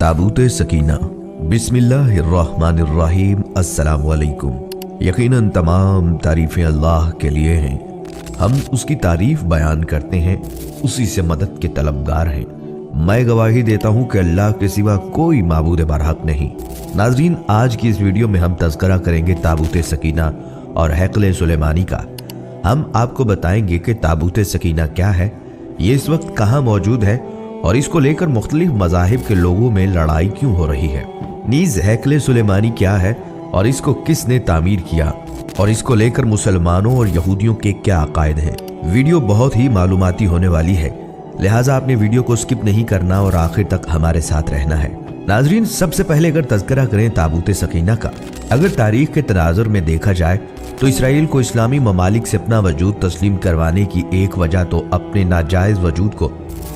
ताबूत सकीना। बिस्मिल्लाहिर्रहमानिर्रहीम। अस्सलाम वालेकुम। यकीनन तमाम तारीफ़ें अल्लाह के लिए हैं। हम उसकी तारीफ़ बयान करते हैं, उसी से मदद के तलबगार हैं। मैं गवाही देता हूँ कि अल्लाह के सिवा कोई माबूद बरहक नहीं। नाज़रीन, आज की इस वीडियो में हम तज़किरा करेंगे ताबूत सकीना और हैकल सुलेमानी का। हम आपको बताएंगे कि ताबूत सकीना क्या है, ये इस वक्त कहाँ मौजूद है और इसको लेकर मुख्तलिफ मज़ाहिब के लोगों में लड़ाई क्यों हो रही है। नीज़ हैकल सुलेमानी क्या है और इसको किसने तामीर किया और इसको लेकर मुसलमानों और यहूदियों के क्या अकायद हैं। वीडियो बहुत ही मालूमाती होने वाली है, लिहाजा आपने वीडियो को स्किप नहीं करना और आखिर तक हमारे साथ रहना है। नाजरीन, सबसे पहले अगर तज़किरा करें ताबूत सकीना का, अगर तारीख के तनाजुर में देखा जाए तो इसराइल को इस्लामी ममालिक से अपना वजूद तस्लीम करवाने की एक वजह तो अपने नाजायज़ वजूद को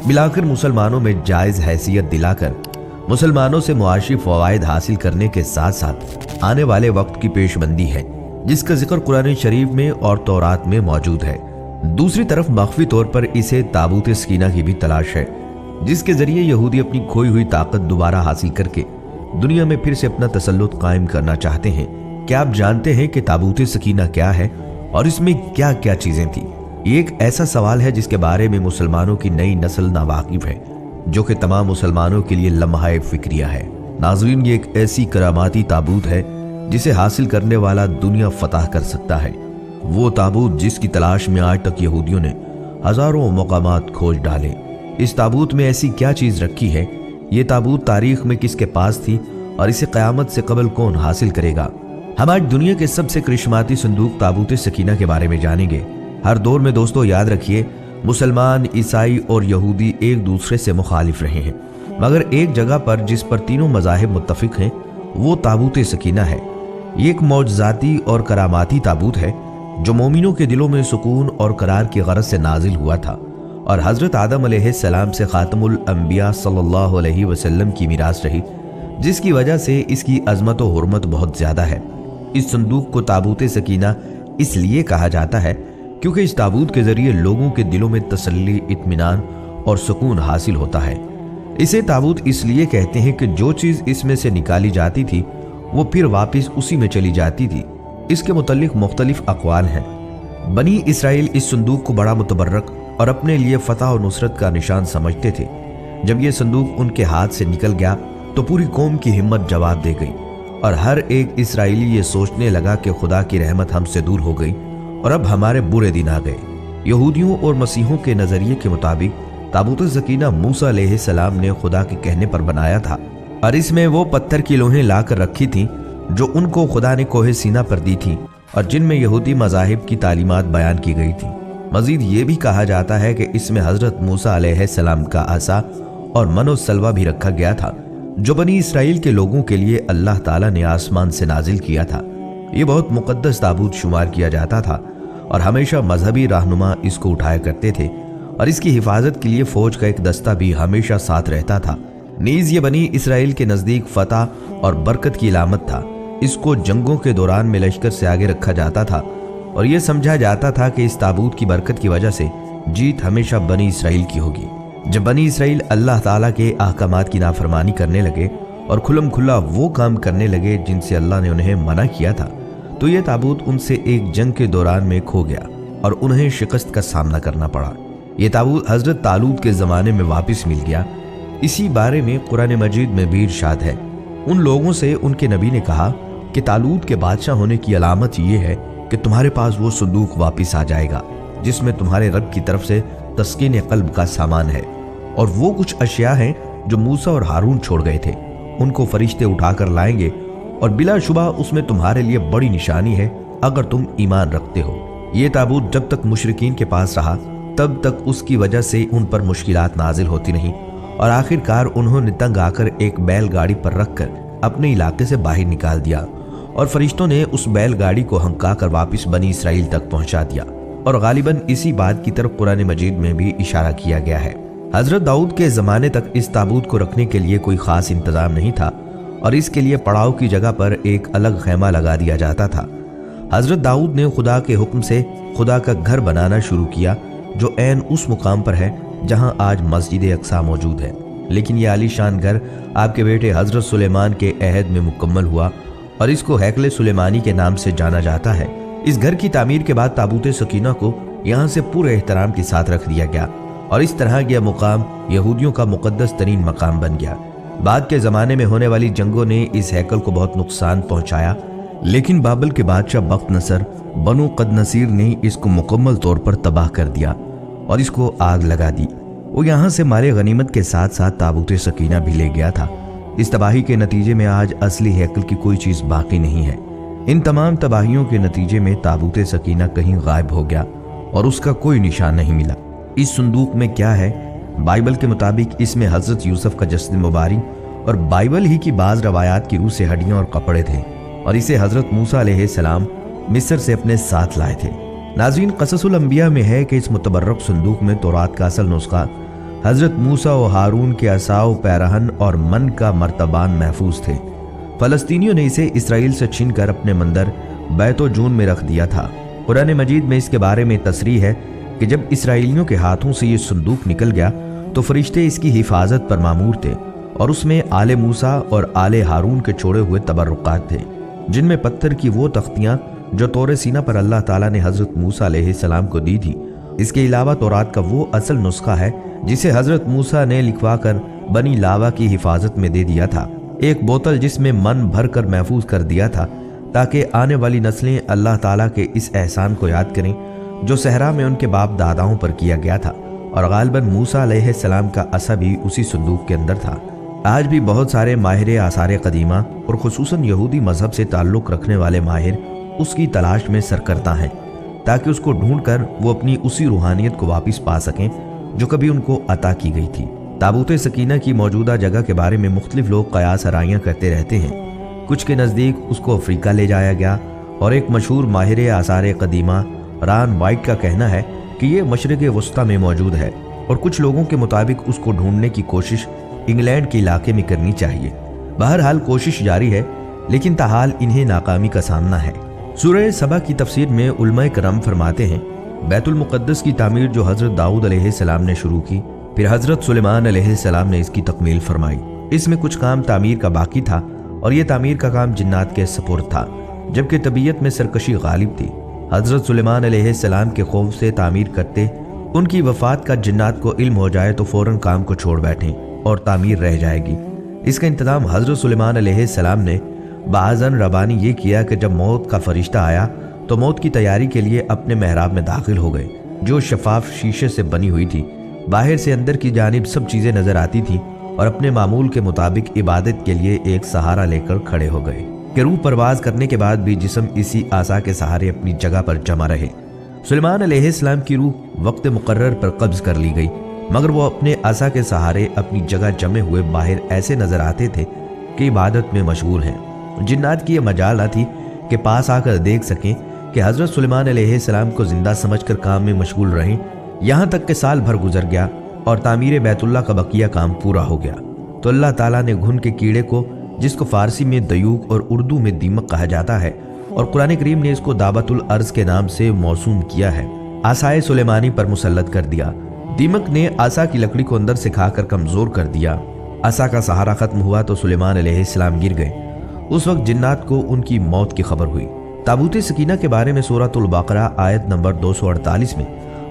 मिलाकर मुसलमानों में जायज़ हैसियत दिलाकर मुसलमानों से मुआशी फ़वाइद हासिल करने के साथ साथ आने वाले वक्त की पेशबंदी है, जिसका जिक्र कुरान शरीफ में और तौरात में मौजूद है। दूसरी तरफ मख्फी तौर पर इसे ताबूत सकीना की भी तलाश है, जिसके जरिए यहूदी अपनी खोई हुई ताकत दोबारा हासिल करके दुनिया में फिर से अपना तसल्लुत कायम करना चाहते हैं। क्या आप जानते हैं कि ताबूत सकीना क्या है और इसमें क्या क्या चीजें थी? ये एक ऐसा सवाल है जिसके बारे में मुसलमानों की नई नस्ल नावाकिफ है, जो कि तमाम मुसलमानों के लिए लम्हा फिक्रिया है। नाज़रीन, ये एक ऐसी करामाती ताबूत है जिसे हासिल करने वाला दुनिया फतह कर सकता है। वो ताबूत जिसकी तलाश में आज तक यहूदियों ने हजारों मकामात खोज डाले। इस ताबूत में ऐसी क्या चीज रखी है, ये ताबूत तारीख में किसके पास थी और इसे क़यामत से कबल कौन हासिल करेगा। हम आज दुनिया के सबसे करिश्माती संदूक ताबूत सकीना के बारे में जानेंगे। हर दौर में दोस्तों याद रखिए, मुसलमान, ईसाई और यहूदी एक दूसरे से मुखालिफ रहे हैं, मगर एक जगह पर जिस पर तीनों मज़ाहिब मुत्तफिक हैं वो ताबूत सकीना है। ये एक मौजज़ाती और करामाती ताबूत है जो मोमिनों के दिलों में सुकून और करार की गरज से नाजिल हुआ था और हज़रत आदम अलैहिस्सलाम से खातमुल अंबिया सल्लल्लाहु अलैहि वसल्लम की मीरास रही, जिसकी वजह से इसकी अजमत और हुर्मत बहुत ज़्यादा है। इस संदूक को ताबूत सकीना इसलिए कहा जाता है क्योंकि इस ताबूत के जरिए लोगों के दिलों में तसल्ली, इत्मीनान और सुकून हासिल होता है। इसे ताबूत इसलिए कहते हैं कि जो चीज़ इसमें से निकाली जाती थी वो फिर वापस उसी में चली जाती थी। इसके मुतल्लिक मुख्तलिफ अक़वाल हैं। बनी इसराइल इस संदूक को बड़ा मुतबर्रक और अपने लिए फतह और नुसरत का निशान समझते थे। जब ये संदूक उनके हाथ से निकल गया तो पूरी कौम की हिम्मत जवाब दे गई और हर एक इसराइली ये सोचने लगा कि खुदा की रहमत हमसे दूर हो गई और अब हमारे बुरे दिन आ गए। यहूदियों और मसीहों के नजरिए के मुताबिक ताबूत सकीना मूसा अलैहिस्सलाम ने खुदा के कहने पर बनाया था और इसमें वो पत्थर की लोहें लाकर रखी थीं जो उनको खुदा ने कोहे सीना पर दी थी और जिनमें यहूदी मज़ाहिब की तालीमात बयान की गई थी। मजीद ये भी कहा जाता है कि इसमें हजरत मूसा अलैहिस्सलाम का आसा और मनो सलवा भी रखा गया था, जो बनी इसराइल के लोगों के लिए अल्लाह ताला ने आसमान से नाजिल किया था। ये बहुत मुकद्दस ताबूत शुमार किया जाता था और हमेशा मजहबी रहनुमा इसको उठाया करते थे और इसकी हिफाजत के लिए फौज का एक दस्ता भी हमेशा साथ रहता था। नीज ये बनी इसराइल के नज़दीक फतह और बरकत की इलामत था। इसको जंगों के दौरान में लश्कर से आगे रखा जाता था और यह समझा जाता था कि इस ताबूत की बरकत की वजह से जीत हमेशा बनी इसराइल की होगी। जब बनी इसराइल अल्लाह ताला के अहकामात की नाफरमानी करने लगे और खुल्लम खुल्ला वो काम करने लगे जिनसे अल्लाह ने उन्हें मना किया था, तो यह ताबूत उनसे एक जंग के दौरान में खो गया और उन्हें शिकस्त का सामना करना पड़ा। यह ताबूत हजरत तालूत के ज़माने में वापस मिल गया। इसी बारे में कुरान मजीद में भी इरशाद है। उन लोगों से उनके नबी ने कहा कि तालूत के बादशाह होने की अलामत ये है कि तुम्हारे पास वो संदूक वापस आ जाएगा जिसमें तुम्हारे रब की तरफ से तस्कीन क़ल्ब का सामान है और वो कुछ अशिया हैं जो मूसा और हारून छोड़ गए थे, उनको फरिश्ते उठाकर लाएंगे और बिलाशुबा उसमें तुम्हारे लिए बड़ी निशानी है अगर तुम ईमान रखते हो। ये ताबूत जब तक मुशरिकीन के पास रहा तब तक उसकी वजह से उन पर मुश्किलात नाजिल होती नहीं और आखिरकार उन्होंने तंग आकर एक बैलगाड़ी पर रखकर अपने इलाके से बाहर निकाल दिया और फरिश्तों ने उस बैलगाड़ी को हंका कर वापस बनी इसराइल तक पहुंचा दिया और गालिबन इसी बात की तरफ कुरान मजीद में भी इशारा किया गया है। हजरत दाऊद के ज़माने तक इस ताबूत को रखने के लिए कोई ख़ास इंतज़ाम नहीं था और इसके लिए पड़ाव की जगह पर एक अलग खैमा लगा दिया जाता था। हजरत दाऊद ने खुदा के हुक्म से खुदा का घर बनाना शुरू किया जो ऐन उस मुकाम पर है जहां आज मस्जिद अक्सा मौजूद है। लेकिन ये आलीशान घर आपके बेटे हजरत सुलेमान के अहद में मुकम्मल हुआ और इसको हैकल सुलेमानी के नाम से जाना जाता है। इस घर की तामीर के बाद ताबूत सकीना को यहाँ से पूरे एहतराम के साथ रख दिया गया और इस तरह यह मुकाम यहूदियों का मुकद्दस तरीन मकाम बन गया। बाद के ज़माने में होने वाली जंगों ने इस हैकल को बहुत नुकसान पहुंचाया, लेकिन बाबल के बादशाह बख्त नसर बनु कदनसीर ने इसको मुकम्मल तौर पर तबाह कर दिया और इसको आग लगा दी। वो यहाँ से मारे गनीमत के साथ साथ ताबूत सकीना भी ले गया था। इस तबाही के नतीजे में आज असली हैकल की कोई चीज़ बाकी नहीं है। इन तमाम तबाहियों के नतीजे में ताबूत सकीना कहीं गायब हो गया और उसका कोई निशान नहीं मिला। इस संदूक में क्या है? बाइबल के मुताबिक इसमें हजरत यूसुफ का जस्द मुबारक और बाइबल ही की बाज रवायात की रूह से हड्डियां और कपड़े थे और इसे हजरत मूसा अलैहिस्सलाम मिस्र से अपने साथ लाए थे। नाज़रीन, क़ससुल अंबिया में है कि इस मुतबर्रक संदूक में तौरात का असल नुस्खा हजरत मूसा और हारून के असाव, पैरहन और मन का मर्तबान महफूज थे। फ़लस्तीनियों ने इसे इसराइल से छीन कर अपने मंदिर बैतो जून में रख दिया था। कुरान मजीद में इसके बारे में तसरीह है कि जब इसराइलियों के हाथों से ये संदूक निकल गया तो फरिश्ते इसकी हिफाजत पर मामूर थे और उसमें आले मूसा और आले हारून के छोड़े हुए तबर्रुकात थे, जिनमें पत्थर की वो तख्तियां जो तौरे सीना पर अल्लाह ताला ने हजरत मूसा अलैहिस्सलाम को दी थी। इसके अलावा तौरात का वो असल नुस्खा है जिसे हजरत मूसा ने लिखवा कर बनी लावा की हिफाजत में दे दिया था। एक बोतल जिसमें मन भर कर महफूज कर दिया था ताकि आने वाली नस्लें अल्लाह ताला के इस एहसान को याद करें जो सहरा में उनके बाप दादाओं पर किया गया था। और गालिबन मूसा अलैहिस्सलाम का असा भी उसी संदूक के अंदर था। आज भी बहुत सारे माहिर आसार कदीमा और खुसूसन यहूदी मजहब से ताल्लुक़ रखने वाले माहिर उसकी तलाश में सरकर्दा हैं ताकि उसको ढूंढकर वो अपनी उसी रूहानियत को वापस पा सकें जो कभी उनको अता की गई थी। ताबूत सकीना की मौजूदा जगह के बारे में मुख्तलिफ लोग कयास आराइयाँ करते रहते हैं। कुछ के नज़दीक उसको अफ्रीका ले जाया गया और एक मशहूर माहिर आसार कदीमा रान वाइट का कहना है कि ये मशरिक़ वस्ता में मौजूद है और कुछ लोगों के मुताबिक उसको ढूंढने की कोशिश इंग्लैंड के इलाके में करनी चाहिए। बहरहाल कोशिश जारी है, लेकिन ताहाल इन्हें नाकामी का सामना है। सूरह सबा की तफसीर में उलमा करम फरमाते हैं, बैतुल मुक़द्दस की तामीर जो हज़रत दाऊद अलैहिस्सलाम ने शुरू की, फिर हज़रत सुलेमान अलैहिस्सलाम ने इसकी तकमील फरमाई। इसमें कुछ काम तामीर का बाकी था और यह तामीर का काम जिन्नात के सपुर्द था, जबकि तबीयत में सरकशी गालिब थी। हज़रत सुलेमान अलैहिस्सलाम के खौफ से तामीर करते उनकी वफ़ात का जिन्नात को इल्म हो जाए तो फ़ौरन काम को छोड़ बैठें और तामीर रह जाएगी। इसका इंतज़ाम हज़रत सुलेमान अलैहिस्सलाम ने बाज़न रबानी ये किया कि जब मौत का फरिश्ता आया तो मौत की तैयारी के लिए अपने महराब में दाखिल हो गए, जो शफाफ शीशे से बनी हुई थी। बाहर से अंदर की जानिब सब चीज़ें नज़र आती थीं और अपने मामूल के मुताबिक इबादत के लिए एक सहारा लेकर खड़े हो गए कि रूह परवाज करने के बाद भी जिस्म इसी आसा के सहारे अपनी जगह पर जमा रहे। सुलेमान अलैहिस्सलाम की रूह वक्त मुकर्रर पर कब्ज कर ली गई, मगर वो अपने आसा के सहारे अपनी जगह जमे हुए बाहर ऐसे नजर आते थे कि इबादत में मशगूल हैं। जिन्नात की यह मजाल न थी कि पास आकर देख सकें कि हज़रत सुलेमान अलैहिस्सलाम को जिंदा समझकर काम में मशगूल रहें। यहाँ तक कि साल भर गुजर गया और तामीर बैतुल्ला का बकिया काम पूरा हो गया तो अल्लाह ताला ने घुन के कीड़े को, जिसको फारसी में दयूक और उर्दू में दीमक कहा जाता है और कुरान करीम ने इसको दावतुल अर्ज के नाम से मौसूम किया है, आसाए सुलेमानी पर मुसल्लत कर दिया। दीमक ने आसा की लकड़ी को अंदर से खाकर कमजोर कर दिया। आसा का सहारा खत्म हुआ तो सुलेमान अलैहिस्सलाम गिर गए। उस वक्त जिन्नात को उनकी मौत की खबर हुई। ताबूत सकीना के बारे में सूरतुल बकरा आयत नंबर 248 में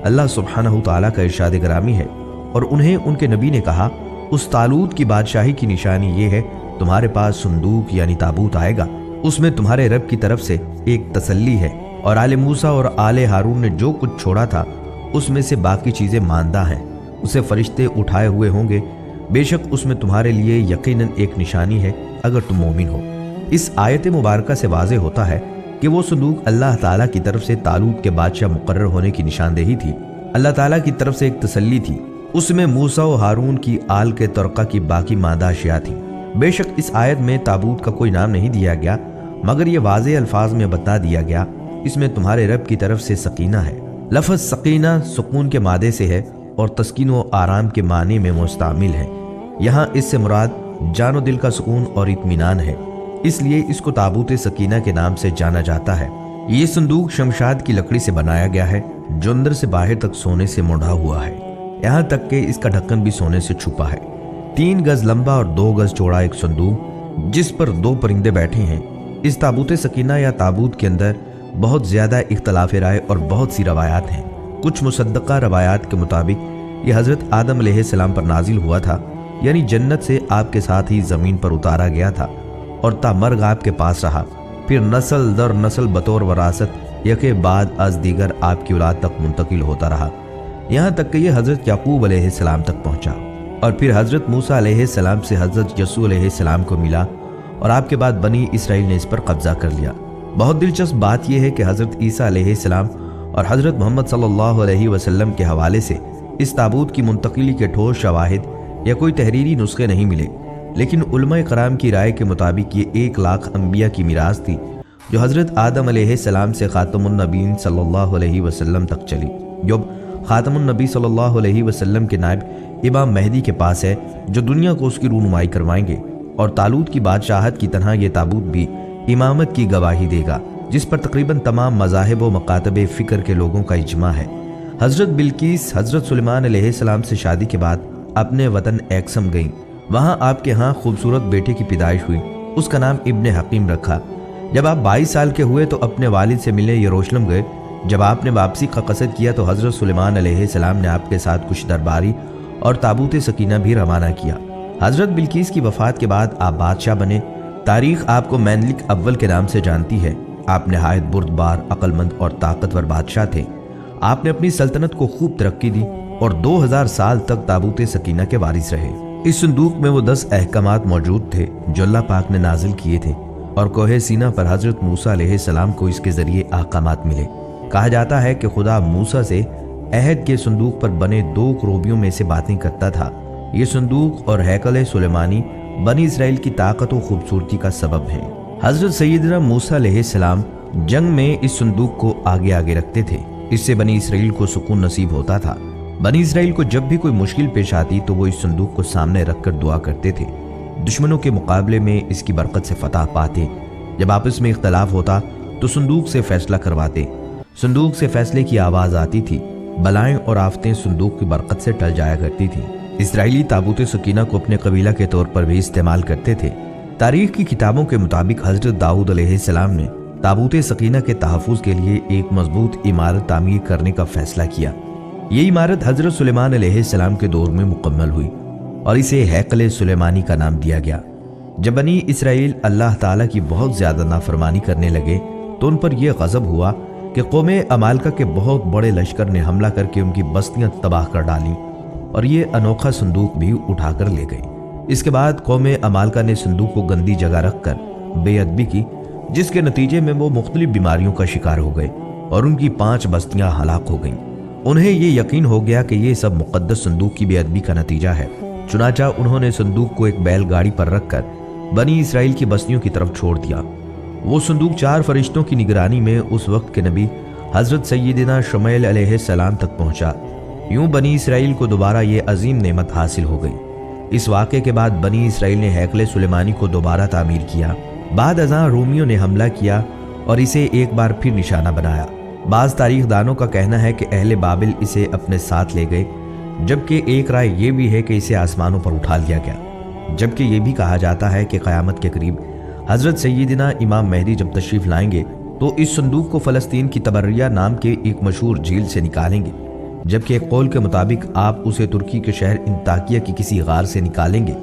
अल्लाह सुब्हानहु तआला का इरशाद ग्रामी है, और उन्हें उनके नबी ने कहा, उस तालूत की बादशाही की निशानी ये है, तुम्हारे पास संदूक यानी ताबूत आएगा, उसमें तुम्हारे रब की तरफ से एक तसल्ली है, और आले मूसा और आले हारून ने जो कुछ छोड़ा था उसमें से बाकी चीजें मानदा हैं, उसे फरिश्ते उठाए हुए होंगे, बेशक उसमें तुम्हारे लिए यकीनन एक निशानी है अगर तुम मोमिन हो। इस आयत मुबारका से वाज़ेह होता है कि वो संदूक अल्लाह ताला की तरफ से तालूत के बादशाह मुकर्रर होने की निशानदेही थी। अल्लाह ताला की तरफ से एक तसल्ली थी, उसमें मूसा और हारून की आल के तरका की बाकी मादा अशिया थी। बेशक इस आयत में ताबूत का कोई नाम नहीं दिया गया, मगर ये वाज़ेह अल्फाज में बता दिया गया, इसमें तुम्हारे रब की तरफ से सकीना है। लफ्ज़ सकीना सुकून के मादे से है और तस्कीन व आराम के मानी में मुस्तामिल है। यहाँ इससे मुराद जानो दिल का सुकून और इत्मीनान है, इसलिए इसको ताबूत सकीना के नाम से जाना जाता है। ये संदूक शमशाद की लकड़ी से बनाया गया है, जो अंदर से बाहर तक सोने से मुढ़ा हुआ है, यहाँ तक कि इसका ढक्कन भी सोने से छुपा है। 3 गज लंबा और 2 गज चौड़ा एक संदूक जिस पर 2 परिंदे बैठे हैं। इस ताबूत सकीना या ताबूत के अंदर बहुत ज़्यादा इख्तलाफ राय और बहुत सी रवायात हैं। कुछ मुसद्दक़ा रवायात के मुताबिक ये हज़रत आदम अलैहिस्सलाम पर नाजिल हुआ था, यानी जन्नत से आपके साथ ही ज़मीन पर उतारा गया था और तामर्ग आपके पास रहा। फिर नस्ल दर नस्ल बतौर वरासत यके बाद अज दीगर आपकी औलाद तक मुंतकिल होता रहा, यहाँ तक कि ये हज़रत याकूब अलैहिस्सलाम तक पहुँचा और फिर हज़रत मूसा अलैहिस्सलाम से हज़रत यसू अलैहिस्सलाम को मिला और आपके बाद बनी इसराइल ने इस पर कब्जा कर लिया। बहुत दिलचस्प बात यह है कि हज़रत ईसा अलैहिस्सलाम और हज़रत मोहम्मद सल्लल्लाहु अलैहि वसल्लम के हवाले से इस ताबूत की मुंतकिली के ठोस शवाहिद या कोई तहरीरी नुस्खे नहीं मिले, लेकिन उलमाए कराम की राय के मुताबिक ये 1 लाख अंबिया की मीरास थी जो हज़रत आदम अलैहिस्सलाम से खातमुन नबीन सल्लल्लाहु अलैहि वसल्लम तक चली, जो खातमुन नबी सल्लल्लाहु अलैहि वसल्लम के नायब इमाम मेहदी के पास है, जो दुनिया को उसकी रूनुमाई करवाएंगे। और तालूत की बादशाहत की तरह ये ताबूत भी इमामत की गवाही देगा, जिस पर तकरीबन तमाम मज़ाहिब व मकातब फ़िक्र के लोगों का इजमा है। हज़रत बिल्किस हज़रत सुलेमान अलैहिस्सलाम से शादी के बाद अपने वतन एक्सम गईं। वहाँ आपके यहाँ खूबसूरत बेटे की पैदाइश हुई, उसका नाम इब्ने हकीम रखा। जब आप 22 साल के हुए तो अपने वालिद से मिलने यरूशलेम गए। जब आपने वापसी का कसद किया तो हज़रत सुलेमान अलैहिस्सलाम ने आपके साथ कुछ दरबारी और ताबूत सकीना भी रवाना किया। हज़रत बिल्किस की वफ़ात के बाद आप बादशाह बने। तारीख़ आपको मेनलिक अव्वल के नाम से जानती है। आप नहायत बुर्दबार, अक्लमंद और ताकतवर बादशाह थे। आपने अपनी सल्तनत को खूब तरक्की दी और 2000 साल तक ताबूत सकीना के वारिस रहे। इस संदूक में वो 10 अहकामात मौजूद थे जो अल्लाह पाक ने नाजिल किए थे और कोहे सीना पर हज़रत मूसा अलैहिस्सलाम को इसके ज़रिए अहकामात मिले। कहा जाता है कि खुदा मूसा से अहद के संदूक पर बने 2 करोबियों में से बातें करता था। ये संदूक और हैकल सुलेमानी बनी इसराइल की ताकत और खूबसूरती का सबब है। हज़रत सैयदना मूसा अलैहिस्सलाम जंग में इस संदूक को आगे आगे रखते थे। इससे बनी इसराइल को सुकून नसीब होता था। बनी इसराइल को जब भी कोई मुश्किल पेश आती तो वो इस संदूक को सामने रखकर दुआ करते थे। दुश्मनों के मुकाबले में इसकी बरकत से फतह पाते। जब आपस में इख्तलाफ होता तो संदूक से फैसला करवाते। संदूक से फैसले की आवाज़ आती थी। बलाएं और आफतें संदूक की बरकत से टल जाया करती थी। इसराइली ताबूत सकीना को अपने कबीला के तौर पर भी इस्तेमाल करते थे। तारीख की किताबों के मुताबिक हज़रत दाऊद अलैहिस्सलाम ने ताबूत सकीना के तहफ़्फ़ुज़ के लिए एक मजबूत इमारत तामीर करने का फैसला किया। ये इमारत हज़रत सुलेमान अलैहिस्सलाम के दौर में मुकम्मल हुई और इसे हैकल सुलेमानी का नाम दिया गया। जब बनी इसराइल अल्लाह ताला की बहुत ज़्यादा नाफरमानी करने लगे तो उन पर यह गज़ब हुआ कि कौम अमालका के बहुत बड़े लश्कर ने हमला करके उनकी बस्तियां तबाह कर डाली और ये अनोखा संदूक भी उठाकर ले गए। इसके बाद कौम अमालका ने संदूक को गंदी जगह रखकर बेअदबी की, जिसके नतीजे में वो मुख्तलिफ बीमारियों का शिकार हो गए और उनकी 5 बस्तियां हलाक हो गईं। उन्हें ये यकीन हो गया कि ये सब मुक़द्दस संदूक की बेअदबी का नतीजा है। चुनाचा उन्होंने संदूक को एक बैलगाड़ी पर रखकर बनी इसराइल की बस्तियों की तरफ छोड़ दिया। वो संदूक 4 फरिश्तों की निगरानी में उस वक्त के नबी हज़रत सैयदना शमूएल अलैहिस्सलाम तक पहुंचा। यूं बनी इसराइल को दोबारा ये अजीम नेमत हासिल हो गई। इस वाक़े के बाद बनी इसराइल ने हैकल सुलेमानी को दोबारा तामीर किया। बाद अज़ां रोमियों ने हमला किया और इसे एक बार फिर निशाना बनाया। बाज़ तारीखदानों का कहना है कि अहले बाबिल इसे अपने साथ ले गए, जबकि एक राय ये भी है कि इसे आसमानों पर उठा लिया गया। जबकि ये भी कहा जाता है कि क़यामत के करीब हज़रत सैयदना इमाम मेहदी जब तशरीफ़ लाएंगे तो इस संदूक को फ़लस्तीन की तबरिया नाम के एक मशहूर झील से निकालेंगे, जबकि एक कौल के मुताबिक आप उसे तुर्की के शहर इंताकिया की किसी गार से निकालेंगे।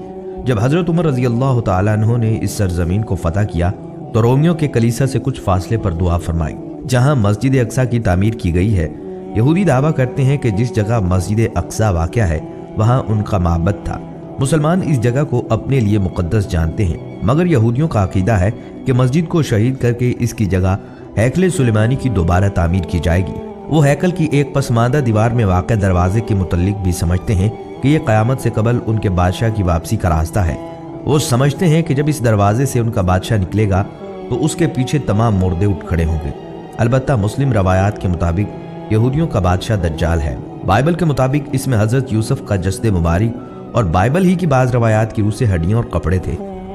जब हज़रत उमर रज़ी अल्लाह तआला अन्हु ने इस सरजमीन को फतह किया तो रोमियों के कलीसा से कुछ फासले पर दुआ फरमाई, जहाँ मस्जिद अक्सा की तामीर की गई है। यहूदी दावा करते हैं कि जिस जगह मस्जिद अक्सा वाक़या है वहाँ उनका माबद था। मुसलमान इस जगह को अपने लिए मुक़द्दस जानते हैं, मगर यहूदियों का अकीदा है कि मस्जिद को शहीद करके इसकी जगह हैकल सुलेमानी की दोबारा तामीर की जाएगी। वो हैकल की एक पसमानदा दीवार में वाक़ दरवाजे के मुतल्लिक भी समझते हैं कि यह क़यामत से कबल उनके बादशाह की वापसी का रास्ता है। वो समझते हैं कि जब इस दरवाजे से उनका बादशाह निकलेगा तो उसके पीछे तमाम मुर्दे उठ खड़े होंगे। अलबत्ता मुस्लिम रवायात के मुताबिक यहूदियों का बादशाह दज्जाल है। बाइबल के मुताबिक इसमें हज़रत यूसुफ का जस्द मुबारक और बाइबल ही की बाज़ रवायात की रूह से हड्डियाँ और कपड़े थे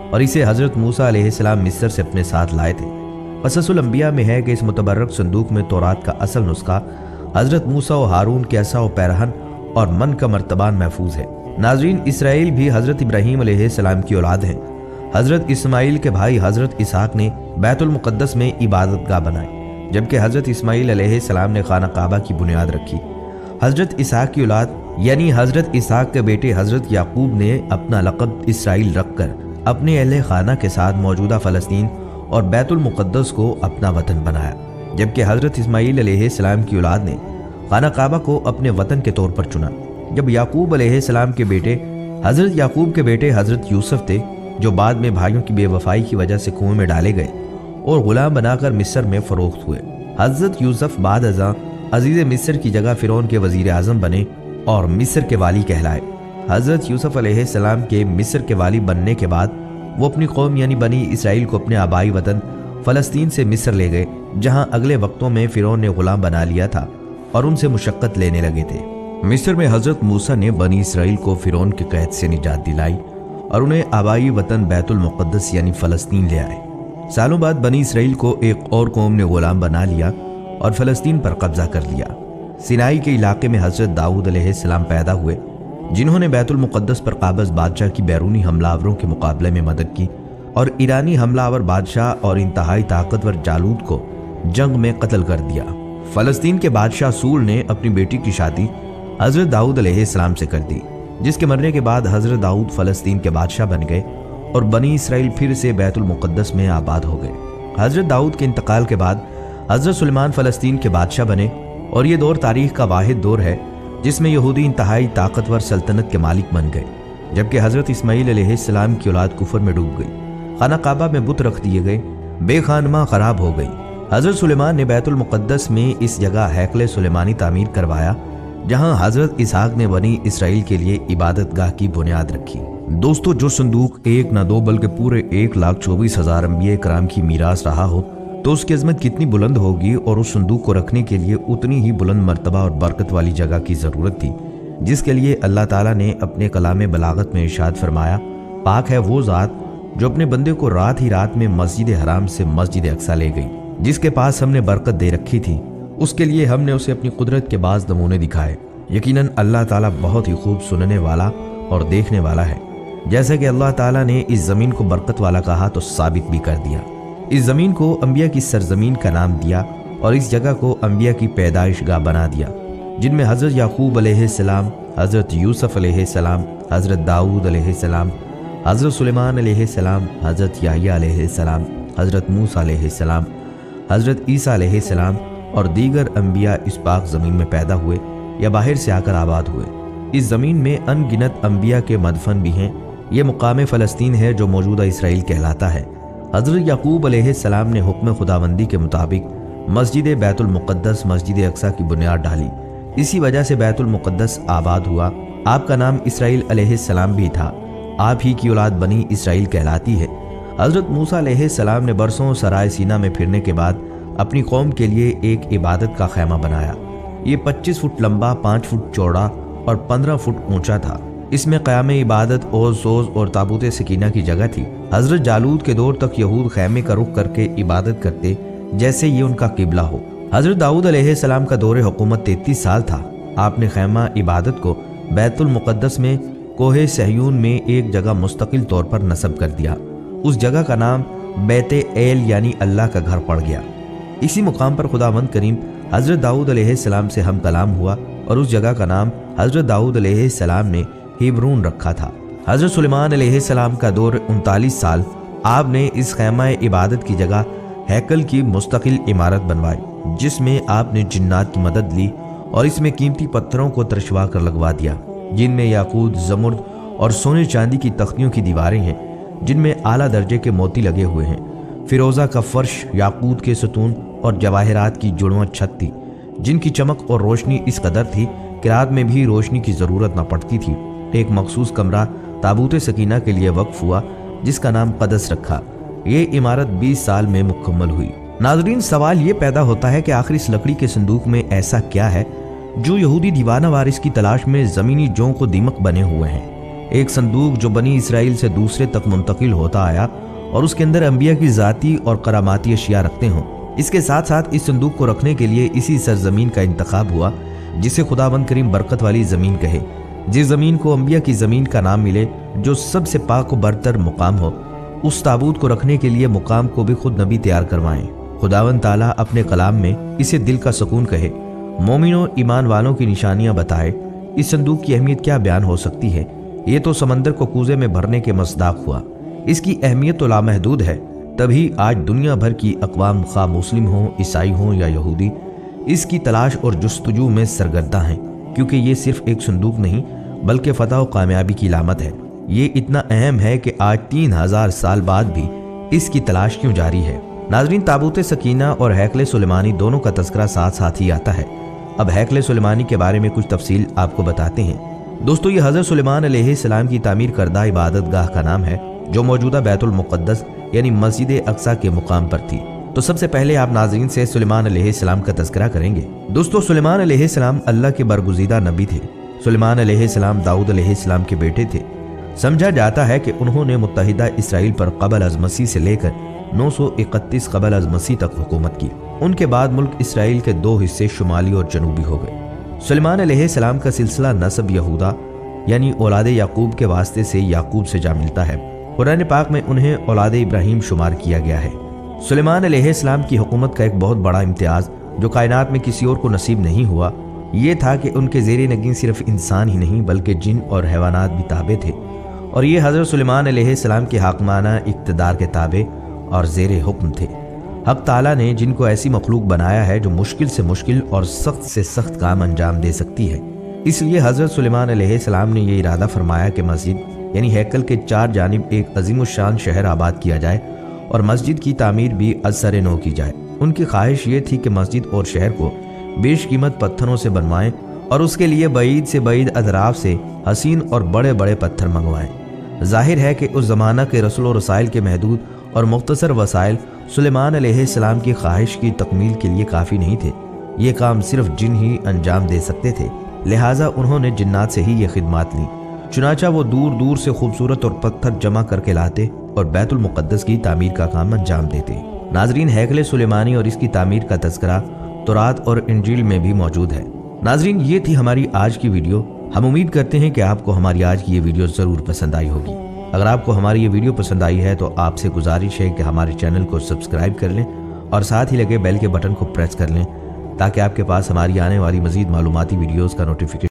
और इसे हज़रत मूसा अलैहिस्सलाम मिस्र से अपने साथ लाए थे। क़ससुल अंबिया में है कि इस मुतबर्रक संदूक में तौरात का असल नुस्खा हज़रत मूसा और हारून के असा और पैरहन और मन का मर्तबान महफूज है। नाज़रीन, इसराइल भी हज़रत इब्राहीम अलैहिस्सलाम की औलाद हैं। हज़रत इस्माइल के भाई हज़रत इसहाक ने बैतुल मुक़द्दस में इबादतगाह बनाई, जबकि हज़रत इस्माइल अलैहिस्सलाम ने खाना काबा की बुनियाद रखी। हज़रत इसहाक की औलाद यानी हज़रत इसहाक के बेटे हज़रत याकूब ने अपना लक़ब इसराइल रखकर अपने अहले खाना के साथ मौजूदा फ़लस्तीन और बैतुल मुक़द्दस को अपना वतन बनाया, जबकि हज़रत इस्माइल अलैहिस्सलाम की औलाद ने खाना काबा को अपने वतन के तौर पर चुना। जब याकूब अलैहिस्सलाम के बेटे हज़रत याकूब के बेटे हज़रत यूसुफ थे, जो बाद में भाइयों की बेवफाई की वजह से कुएं में डाले गए और गुलाम बनाकर मिस्र में फ़रोख्त हुए। हज़रत यूसुफ बाद अज़ां अजीज़ मिस्र की जगह फ़िरौन के वज़ीर आज़म बने और मिस्र के वाली कहलाए। हज़रत यूसुफ अलैहिस्सलाम के मिस्र के वाली बनने के बाद वो अपनी कौम यानी बनी इसराइल को अपने आबाई वतन फ़लस्तीन से मिस्र ले गए, जहाँ अगले वक्तों में फ़िरौन ने गुलाम बना लिया था और उनसे मुशक्क़त लेने लगे थे। मिस्र में हज़रत मूसा ने बनी इसराइल को फ़िरौन के कैद से निजात दिलाई और उन्हें आबाई वतन बैतुल मुक़द्दस यानी फ़लस्तीन ले आए। सालों बाद बनी इसराइल को एक और कौम ने गुलाम बना लिया और फ़लस्तीन पर कब्ज़ा कर लिया। सिनाई के इलाके में हज़रत दाऊद अलैहिस्सलाम पैदा हुए, जिन्होंने बैतुल मुक़द्दस पर काबज़ बादशाह की बैरूनी हमलावरों के मुकाबले में मदद की और ईरानी हमलावर बादशाह और इंतहाई ताकतवर जालूद को जंग में कत्ल कर दिया। फ़लस्तीन के बादशाह सूल ने अपनी बेटी की शादी हज़रत दाऊद अलैहिस्सलाम से कर दी, जिसके मरने के बाद हज़रत दाऊद फ़लस्तीन के बादशाह बन गए और बनी इसराइल फिर से बैतुल मुक़द्दस में आबाद हो गए। हज़रत दाऊद के इंतकाल के बाद हज़रत सुलेमान फ़लस्तीन के बादशाह बने और ये दौर तारीख़ का वाहिद दौर है जिसमें यहूदी इंतहाई ताकतवर सल्तनत के मालिक बन गए, जबकि हज़रत इस्माइल अलैहिस्सलाम की औलाद कुफर में डूब गई। खाना काबा में बुत रख दिए गए, बेखानमा ख़राब हो गई। हज़रत सुलेमान ने बैतुल मुक़द्दस में इस जगह हैकले सुलेमानी तामीर करवाया, जहां हज़रत इसहाक ने बनी इसराइल के लिए इबादतगाह की बुनियाद रखी। दोस्तों, जो संदूक एक ना दो बल्कि पूरे 1,24,000 अंबिया कराम की मीरास रहा हो तो उसकी अज़मत कितनी बुलंद होगी, और उस संदूक को रखने के लिए उतनी ही बुलंद मर्तबा और बरकत वाली जगह की ज़रूरत थी, जिसके लिए अल्लाह ताला ने अपने कलाम बलागत में इरशाद फरमाया, पाक है वो ज़ात जो अपने बंदे को रात ही रात में मस्जिद हराम से मस्जिद अक्सा ले गई, जिसके पास हमने बरकत दे रखी थी। उसके लिए हमने उसे अपनी कुदरत के बाज़ नमूने दिखाए। यकीनन अल्लाह ताला बहुत ही खूब सुनने वाला और देखने वाला है। जैसे कि अल्लाह ताला ने इस ज़मीन को बरकत वाला कहा तो साबित भी कर दिया। इस ज़मीन को अंबिया की सरजमीन का नाम दिया और इस जगह को अंबिया की पैदाइशगाह बना दिया, जिनमें हज़रत याकूब अलैहिस्सलाम, हज़रत यूसुफ अलैहिस्सलाम, हज़रत दाऊद अलैहिस्सलाम, हज़रत सुलेमान अलैहिस्सलाम, हज़रत याह्या अलैहिस्सलाम, हज़रत मूसा अलैहिस्सलाम, हज़रत ईसा अलैहिस्सलाम और दीगर अंबिया इस पाक ज़मीन में पैदा हुए या बाहर से आकर आबाद हुए। इस ज़मीन में अनगिनत अंबिया के मदफन भी हैं। ये मुकाम फ़लस्तीन है जो मौजूदा इसराइल कहलाता है। हज़रत याकूब अलैहिस्सलाम ने हुक्म खुदाबंदी के मुताबिक मस्जिद बैतुल मुक़द्दस मस्जिद अक्सा की बुनियाद डाली। इसी वजह से बैतुल मुक़द्दस आबाद हुआ। आपका नाम इसराइल अलैहिस्सलाम भी था। आप ही की औलाद बनी इसराइल कहलाती है। हज़रत मूसा अलैहिस्सलाम ने बरसों सराय सीना में फिरने के बाद अपनी कौम के लिए एक इबादत का खैमा बनाया। ये 25 फुट लंबा, 5 फुट चौड़ा और 15 फुट ऊंचा था। इसमें क़याम इबादत, ओज़ सोज़ और ताबूत सकीना की जगह थी। हज़रत जालूद के दौर तक यहूद खैमे का रुख करके इबादत करते जैसे ये उनका किबला हो। हज़रत दाऊद अलैहिस्सलाम का दौर हुकूमत 33 साल था। आपने खैमा इबादत को बैतुल मुक़द्दस में कोहे सहयून में एक जगह मुस्तकिल तौर पर नस्ब कर दिया। उस जगह का नाम बैत एल यानी अल्लाह का घर पड़ गया। इसी मुकाम पर खुदावंद करीम हज़रत दाऊद अलैहिस्सलाम से हम कलाम हुआ और उस जगह का नाम हज़रत दाऊद अलैहिस्सलाम ने हिब्रून रखा था। हज़रत सुलेमान अलैहिस्सलाम का दौर 39 साल। आपने इस खैमा इबादत की जगह हैकल की मुस्तकिल इमारत बनवाई, जिसमें आपने जिन्नात की मदद ली और इसमें कीमती पत्थरों को तरशवा कर लगवा दिया, जिनमें याकूत, जमुर्द और सोने चांदी की तख्तियों की दीवारें हैं, जिनमें आला दर्जे के मोती लगे हुए हैं। फिरोज़ा का फर्श, याकूत के सतून और जवाहरात की जुड़वा छत थी, जिनकी चमक और रोशनी इस कदर थी कि रात में भी रोशनी की ज़रूरत न पड़ती थी। एक मखसूस कमरा ताबूत सकीना के लिए वक्फ हुआ, जिसका नाम कदस रखा। ये इमारत 20 साल में मुकम्मल हुई। नाज़रीन, सवाल ये पैदा होता है कि आखिर इस लकड़ी के संदूक में ऐसा क्या है जो यहूदी दीवाना वारिस की तलाश में ज़मीनी जों को दीमक बने हुए हैं। एक संदूक जो बनी इसराइल से दूसरे तक मुंतकिल होता आया और उसके अंदर अंबिया की ज़ाती और करामाती अशिया रखते हों। इसके साथ साथ इस संदूक को रखने के लिए इसी सरजमीन का इंतखाब हुआ जिसे खुदावंद करीम बरकत वाली ज़मीन कहे, जिस ज़मीन को अंबिया की ज़मीन का नाम मिले, जो सबसे पाक व बरतर मुकाम हो, उस ताबूत को रखने के लिए मुकाम को भी खुद नबी तैयार करवाएं। खुदावंद ताला अपने कलाम में इसे दिल का सुकून कहे, मोमिनों ईमान वालों की निशानियां बताए। इस संदूक की अहमियत क्या बयान हो सकती है। ये तो समंदर को कूजे में भरने के मसदाक हुआ। इसकी अहमियत तो लामहदूद है। तभी आज दुनिया भर की अक़वाम, खा मुस्लिम हों, ईसाई हों या यहूदी, इसकी तलाश और जुस्तजू में सरगर्दा हैं, क्योंकि ये सिर्फ एक संदूक नहीं बल्कि फतह और कामयाबी की लामत है। ये इतना अहम है कि आज 3000 साल बाद भी इसकी तलाश क्यों जारी है। नाज़रीन, ताबूत सकीना और हैकल सुलेमानी दोनों का तज़किरा साथ साथ ही आता है। अब हैकल सुलेमानी के बारे में कुछ तफसील आपको बताते हैं। दोस्तों, ये हज़रत सुलेमान अलैहिस्सलाम की तामीर करदा इबादत गाह का नाम है, जो मौजूदा बैतुल मुक़द्दस यानी मस्जिद अक्सा के मुकाम पर थी। तो सबसे पहले आप नाज़रीन से सुलेमान अलैहिस्सलाम का तज़किरा करेंगे। दोस्तों, सुलेमान अलैहिस्सलाम अल्लाह के बरगुज़ीदा नबी थे। सुलेमान अलैहिस्सलाम दाऊद अलैहिस्सलाम के बेटे थे। समझा जाता है कि उन्होंने मुत्तहिदा इसराइल पर क़बल अज़ मसीह से लेकर 931 क़बल अज़ मसीह तक हुकूमत की। उनके बाद मुल्क इसराइल के 2 हिस्से शुमाली और जनूबी हो गए। सुलेमान अलैहिस्सलाम का सिलसिला नसब यहूदा यानी औलाद याकूब के वास्ते से याकूब से जा मिलता है। कुरान पाक में उन्हें औलाद इब्राहीम शुमार किया गया है। सुलेमान अलैहिस्सलाम की हुकूमत का एक बहुत बड़ा इम्तियाज़ जो कायनात में किसी और को नसीब नहीं हुआ, ये था कि उनके ज़ेरे नगीं सिर्फ इंसान ही नहीं बल्कि जिन और हैवानात भी ताबे थे, और ये हज़रत सुलेमान अलैहिस्सलाम के हाकमाना इक़्तिदार के ताबे और ज़ेरे हुक्म थे। हक़ ताला ने जिनको ऐसी मखलूक बनाया है जो मुश्किल से मुश्किल और सख्त से सख्त काम अंजाम दे सकती है, इसलिए हज़रत सुलेमान अलैहिस्सलाम ने यह इरादा फरमाया कि मस्जिद यानी हैकल के 4 जानिब एक अज़ीमुश्शान शहर आबाद किया जाए और मस्जिद की तामीर भी असर नो की जाए। उनकी ख्वाहिश ये थी कि मस्जिद और शहर को बेशकीमत पत्थरों से बनवाएं और उसके लिए बईद से बईद अतराफ से हसीन और बड़े बड़े पत्थर मंगवाएं। जाहिर है कि उस ज़माना के रसूल और रसाइल के महदूद और मुख्तसर वसाइल सुलेमान अलैहिस्सलाम की ख्वाहिश की तकमील के लिए काफ़ी नहीं थे। ये काम सिर्फ जिन ही अंजाम दे सकते थे, लिहाजा उन्होंने जिन्नात से ही ये खिदमात ली। चुनाचा वो दूर दूर से खूबसूरत और पत्थर जमा करके लाते और बैतुल मुक़द्दस की तामीर का काम अंजाम देते। नाजरीन, हैकल सुलेमानी और इसकी तामीर का तज़किरा तौरात और इंजील में भी मौजूद है। नाजरीन, ये थी हमारी आज की वीडियो। हम उम्मीद करते हैं कि आपको हमारी आज की ये वीडियो ज़रूर पसंद आई होगी। अगर आपको हमारी ये वीडियो पसंद आई है तो आपसे गुजारिश है कि हमारे चैनल को सब्सक्राइब कर लें और साथ ही लगे बेल के बटन को प्रेस कर लें, ताकि आपके पास हमारी आने वाली मज़ीद मालूमाती वीडियोज़ का नोटिफिकेशन